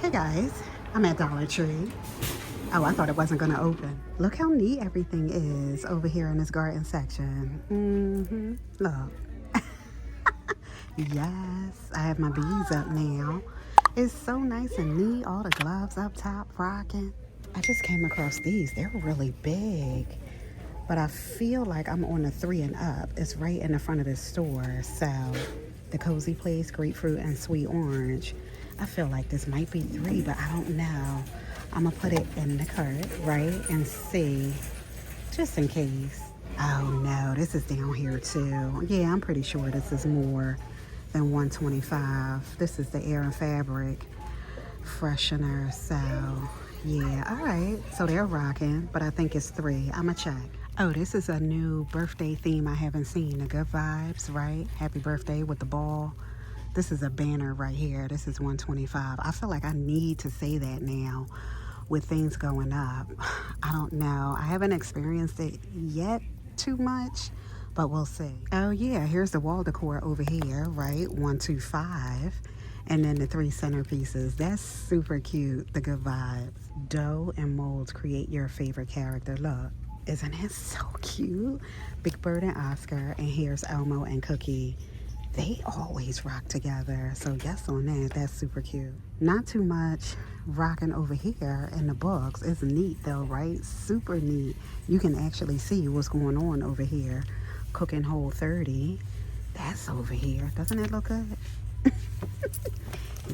Hey guys, I'm at Dollar Tree. Oh, I thought it wasn't gonna open. Look how neat everything is over here in this garden section. Look. Yes, I have my bees up now. It's so nice and neat. All the gloves up top rocking. I just came across these. They're really big. But I feel like I'm on the 3 and up. It's right in the front of the store. So, the Cozy Place, grapefruit and sweet orange. I feel like this might be 3, but I don't know. I'm gonna put it in the cart, right, and see, just in case. Oh no, this is down here too. Yeah, I'm pretty sure this is more than $125. This is the Air and Fabric freshener. So, yeah, all right. So they're rocking, but I think it's 3. I'ma check. Oh, this is a new birthday theme I haven't seen. The Good Vibes, right? Happy birthday with the ball. This is a banner right here. This is $125. I feel like I need to say that now with things going up. I don't know. I haven't experienced it yet too much, but we'll see. Oh yeah, here's the wall decor over here, right? $125. And then the 3 centerpieces. That's super cute. The Good Vibes. Dough and molds create your favorite character. Look. Isn't it so cute? Big Bird and Oscar, and here's Elmo and Cookie. They always rock together, so yes on that. That's super cute. Not too much rocking over here in the books. It's neat though, right? Super neat. You can actually see what's going on over here. Cooking Whole 30. That's over here. Doesn't that look good?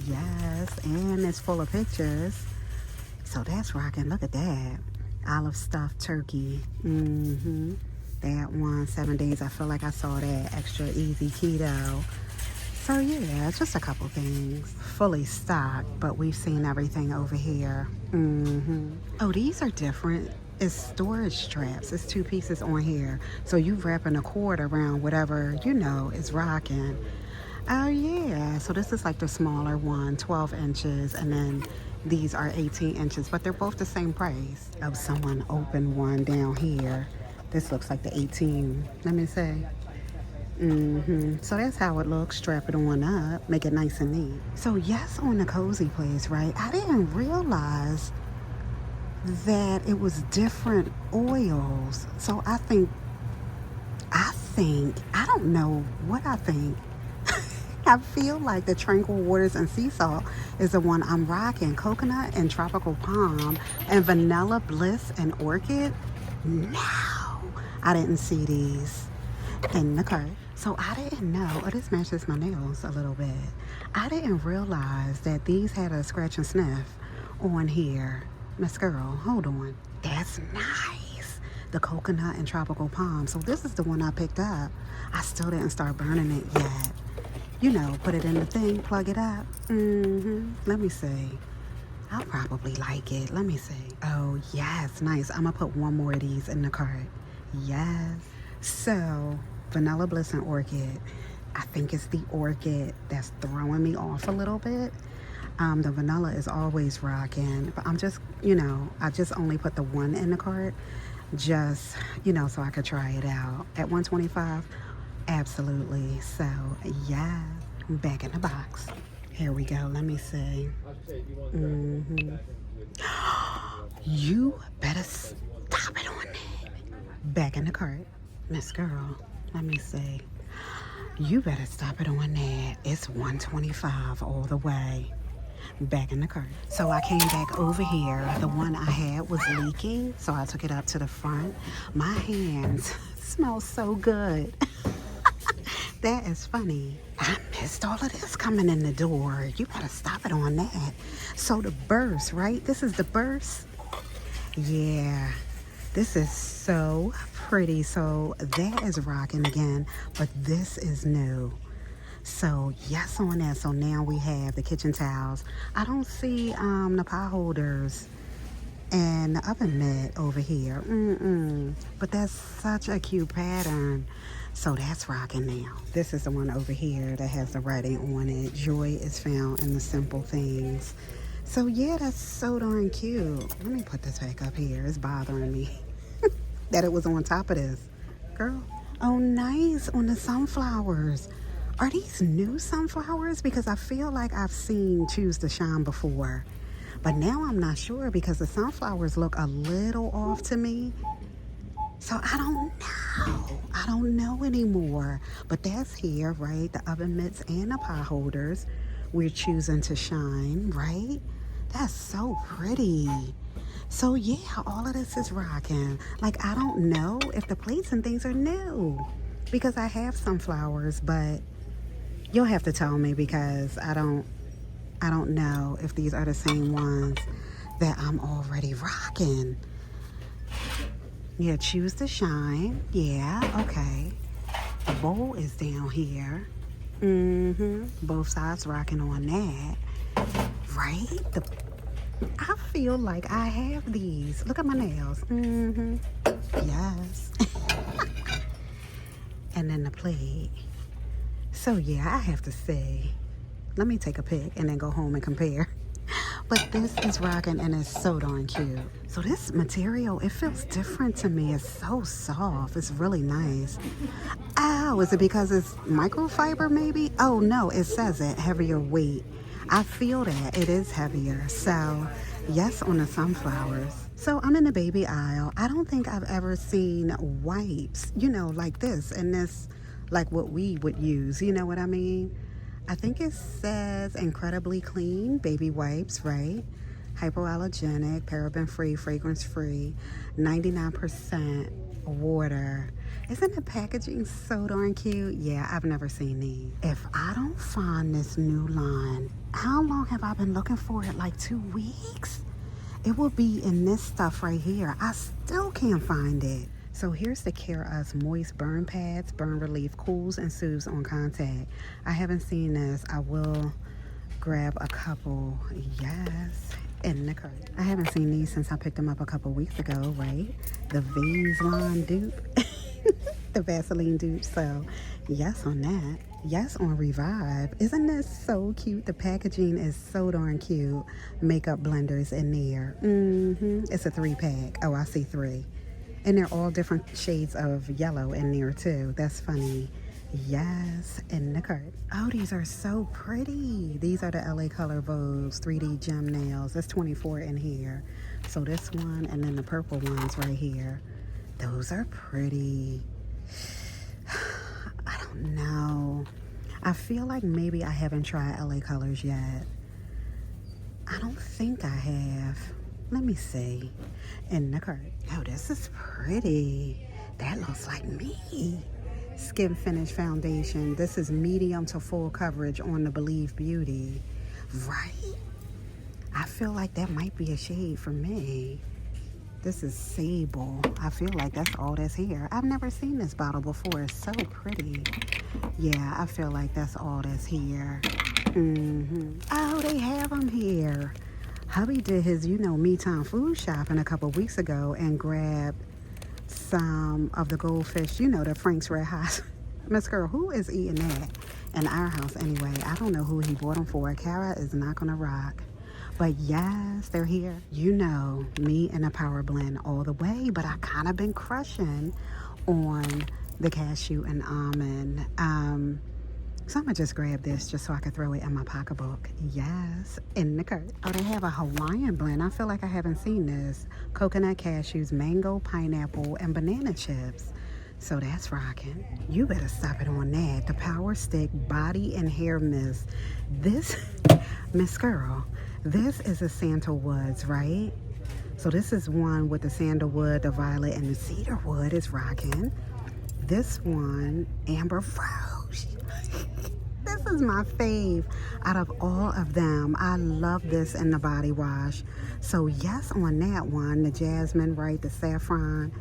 Yes, and it's full of pictures. So that's rocking. Look at that. Olive stuffed turkey. That one, 7 days. I feel like I saw that. Extra easy keto. So yeah, just a couple things. Fully stocked, but we've seen everything over here. Oh, these are different. It's storage straps. It's 2 pieces on here. So you wrapping a cord around whatever, you know, is rocking. Oh yeah, so this is like the smaller one, 12 inches, and then these are 18 inches, but they're both the same price. Oh, someone opened one down here. This looks like the 18, let me say. So that's how it looks. Strap it on up, make it nice and neat. So yes, on the Cozy Place, right? I didn't realize that it was different oils. So I think, I don't know what I think. I feel like the Tranquil Waters and Sea Salt is the one I'm rocking. Coconut and Tropical Palm and Vanilla Bliss and Orchid. No, I didn't see these in the cart. So I didn't know. Oh, this matches my nails a little bit. I didn't realize that these had a scratch and sniff on here. Miss Girl, hold on. That's nice. The Coconut and Tropical Palm. So this is the one I picked up. I still didn't start burning it yet. You know, put it in the thing, plug it up. Let me see. I'll probably like it. Let me see. Oh, yes, nice. I'm gonna put one more of these in the cart. Yes. So, Vanilla Bliss and Orchid. I think it's the Orchid that's throwing me off a little bit. The vanilla is always rocking, but I'm just, you know, I just only put the one in the cart, just, you know, so I could try it out. At $125. Absolutely. So yeah, back in the box. Here we go. Let me see. You better stop it on that. Back in the cart. Miss Girl, let me see. You better stop it on that. It's $125 all the way. Back in the cart. So I came back over here. The one I had was leaking, so I took it up to the front. My hands smell so good. That is funny. I missed all of this coming in the door. You better stop it on that. So the burst, right? This is the burst. Yeah. This is so pretty. So that is rocking again, but this is new. So yes on that. So now we have the kitchen towels. I don't see the pot holders and the oven mitt over here. But that's such a cute pattern. So that's rocking now. This is the one over here that has the writing on it. Joy is found in the simple things. So yeah, that's so darn cute. Let me put this back up here. It's bothering me that it was on top of this. Girl. Oh, nice. On the sunflowers. Are these new sunflowers? Because I feel like I've seen Choose to Shine before. But now I'm not sure because the sunflowers look a little off to me. So I don't know. I don't know anymore. But that's here, right? The oven mitts and the pot holders. We're choosing to shine, right? That's so pretty. So yeah, all of this is rocking. Like, I don't know if the plates and things are new because I have sunflowers, but you'll have to tell me because I don't know if these are the same ones that I'm already rocking. Yeah, choose to shine. Yeah, okay. The bowl is down here. Both sides rocking on that. Right? I feel like I have these. Look at my nails. Yes. And then the plate. So yeah, I have to say, let me take a pic and then go home and compare. But this is rocking and it's so darn cute. So this material, it feels different to me. It's so soft. It's really nice. Oh, is it because it's microfiber maybe? Oh no, it says it, heavier weight. I feel that it is heavier. So yes, on the sunflowers. So I'm in the baby aisle. I don't think I've ever seen wipes, like this. And this, like what we would use, you know what I mean? I think it says incredibly clean baby wipes, right? Hypoallergenic, paraben-free, fragrance-free, 99% water. Isn't the packaging so darn cute? Yeah, I've never seen these. If I don't find this new line, how long have I been looking for it? Like 2 weeks? It will be in this stuff right here. I still can't find it. So here's the Care Us Moist Burn Pads. Burn relief cools and soothes on contact. I haven't seen this. I will grab a couple. Yes, in the cart. I haven't seen these since I picked them up a couple weeks ago, right? The Vaseline dupe. The Vaseline dupe. So yes on that. Yes on Revive. Isn't this so cute? The packaging is so darn cute. Makeup blenders in there. It's a 3-pack. Oh, I see 3. And they're all different shades of yellow in there too. That's funny. Yes, in the cart. Oh, these are so pretty. These are the LA Color Vogues 3D gem nails. That's 24 in here. So this one and then the purple ones right here. Those are pretty. I don't know. I feel like maybe I haven't tried LA Colors yet. I don't think I have. Let me see. In the cart. Oh, this is pretty. That looks like me. Skin Finish Foundation. This is medium to full coverage on the Believe Beauty. Right? I feel like that might be a shade for me. This is Sable. I feel like that's all that's here. I've never seen this bottle before. It's so pretty. Yeah, I feel like that's all that's here. Oh, they have them here. Hubby did his, me time food shopping a couple weeks ago and grabbed some of the goldfish, the Frank's Red Hot. Miss Girl, who is eating that in our house anyway? I don't know who he bought them for. Kara is not going to rock. But yes, they're here. Me and a power blend all the way, but I kind of been crushing on the cashew and almond. So I'm gonna just grab this just so I can throw it in my pocketbook. Yes, in the cart. Oh, they have a Hawaiian blend. I feel like I haven't seen this. Coconut, cashews, mango, pineapple, and banana chips. So that's rocking. You better stop it on that. The Power Stick Body and Hair Mist. This, Miss Girl, this is a sandalwoods, right? So this is one with the sandalwood, the violet, and the cedar wood is rocking. This one, Amber Rose. This is my fave out of all of them. I love this in the body wash. So yes on that one, the jasmine, right, the saffron,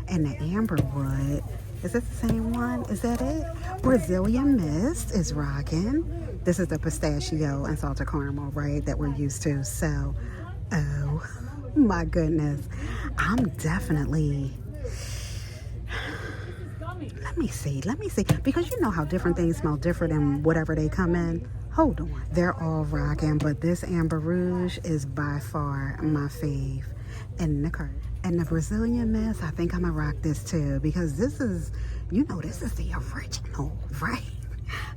and the amber wood. Is it the same one? Is that it? Brazilian Mist is rocking. This is the pistachio and salted caramel, right, that we're used to. So, oh my goodness. I'm definitely... Let me see, because you know how different things smell different than whatever they come in. Hold on. They're all rocking, but this Amber Rouge is by far my fave in the cart. And the Brazilian Mist, I think I'm gonna rock this too, because this is, this is the original, right?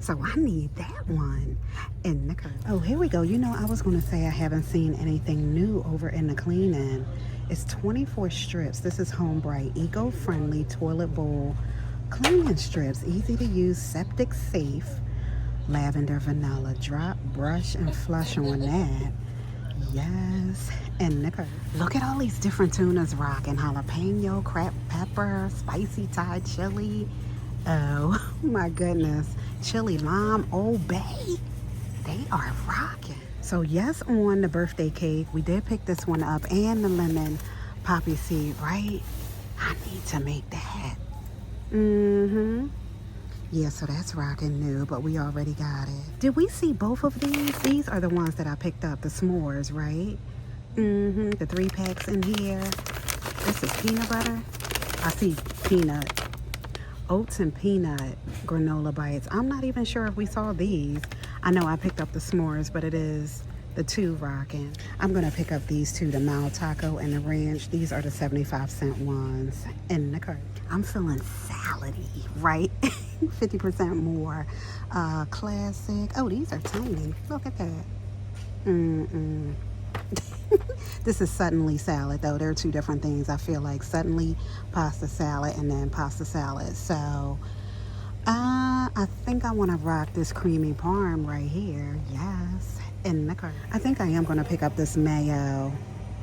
So I need that one in the curve. Oh, here we go. You know, I was going to say I haven't seen anything new over in the cleaning. It's 24 strips. This is Home Bright, eco-friendly toilet bowl cleaning strips. Easy to use, septic safe. Lavender, vanilla. Drop, brush, and flush on that. Yes, and nigga, look at all these different tunas rocking. Jalapeno, crab pepper, spicy Thai chili. Oh my goodness. Chili lime, Old Bay. They are rocking. So yes, on the birthday cake, we did pick this one up, and the lemon poppy seed, right? I need to make that. Yeah, so that's rocking new, but we already got it. Did we see both of these? These are the ones that I picked up, the s'mores, right? The 3 packs in here. This is peanut butter. I see peanut. Oats and peanut granola bites. I'm not even sure if we saw these. I know I picked up the s'mores, but it is the 2 rocking. I'm gonna pick up these 2, the mild taco and the ranch. These are the 75-cent ones in the cart. I'm feeling salady, right? 50% more. Classic. Oh, these are tiny. Look at that. This is suddenly salad, though. They're 2 different things. I feel like suddenly pasta salad and then pasta salad. So I think I want to rock this creamy parm right here. Yes, in the cart. I think I am going to pick up this mayo,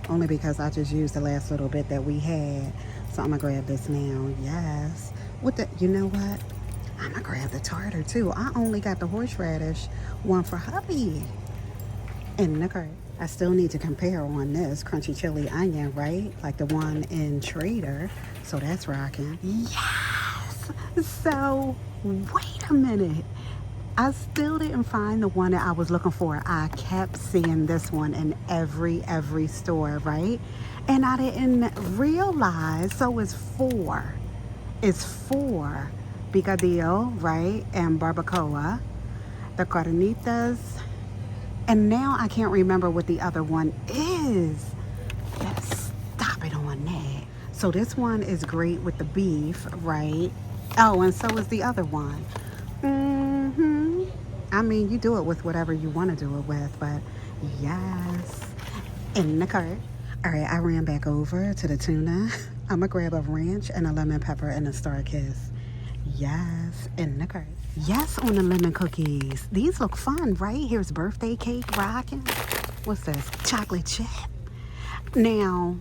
only because I just used the last little bit that we had. So I'm gonna grab this now. Yes. You know what? I'm gonna grab the tartar too. I only got the horseradish one for hubby in the cart. I still need to compare on this crunchy chili onion, right? Like the one in Trader. So that's rocking. Yes! So, wait a minute. I still didn't find the one that I was looking for. I kept seeing this one in every store, right? And I didn't realize, so it's 4. It's 4 picadillo, right? And barbacoa, the carnitas. And now I can't remember what the other one is. Better stop it on that. So this one is great with the beef, right? Oh, and so is the other one. I mean, you do it with whatever you want to do it with, but yes, in the cart. All right, I ran back over to the tuna. I'm gonna grab a ranch and a lemon pepper and a star kiss. Yes, in the cart. Yes, on the lemon cookies. These look fun, right? Here's birthday cake rocking. What's this? Chocolate chip. Now,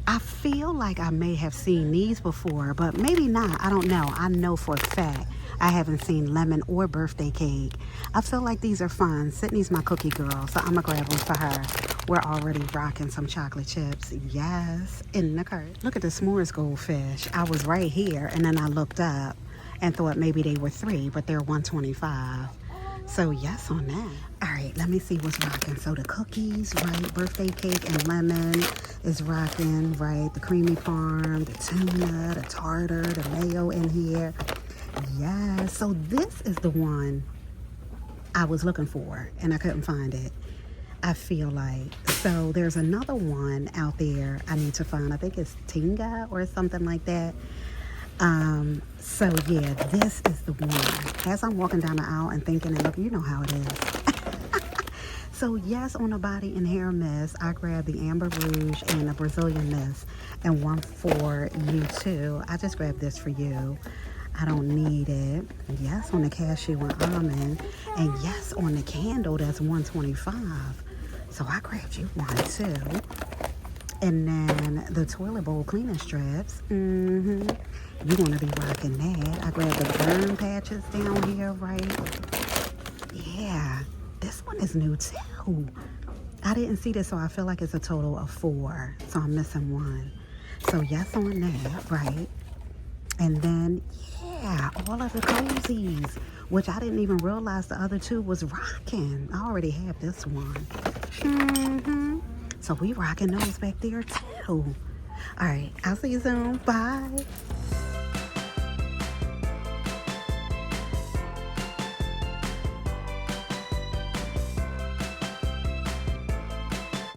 I feel like I may have seen these before, but maybe not. I don't know. I know for a fact I haven't seen lemon or birthday cake. I feel like these are fun. Sydney's my cookie girl, so I'm gonna grab them for her. We're already rocking some chocolate chips. Yes, in the cart. Look at the s'mores goldfish. I was right here, and then I looked up and thought maybe they were 3, but they're 125. So yes on that. All right, let me see what's rocking. So the cookies, right? Birthday cake and lemon is rocking, right? The creamy parm, the tuna, the tartar, the mayo in here. Yeah, so this is the one I was looking for and I couldn't find it, I feel like. So there's another one out there I need to find. I think it's Tinga or something like that. So yeah, this is the one. As I'm walking down the aisle and thinking and looking, you know how it is. So yes, on the body and hair mist, I grabbed the Amber Rouge and the Brazilian mist, and one for you too. I just grabbed this for you. I don't need it. Yes, on the cashew and almond, and yes, on the candle, that's 125. So I grabbed you one too. And then the toilet bowl cleaning strips. You're gonna be rocking that. I grabbed the burn patches down here, right? Yeah, this one is new too. I didn't see this, so I feel like it's a total of 4. So I'm missing one. So yes on that, right? And then, yeah, all of the cozies, which I didn't even realize the other 2 was rocking. I already have this one. So we rocking those back there too. All right, I'll see you soon. Bye.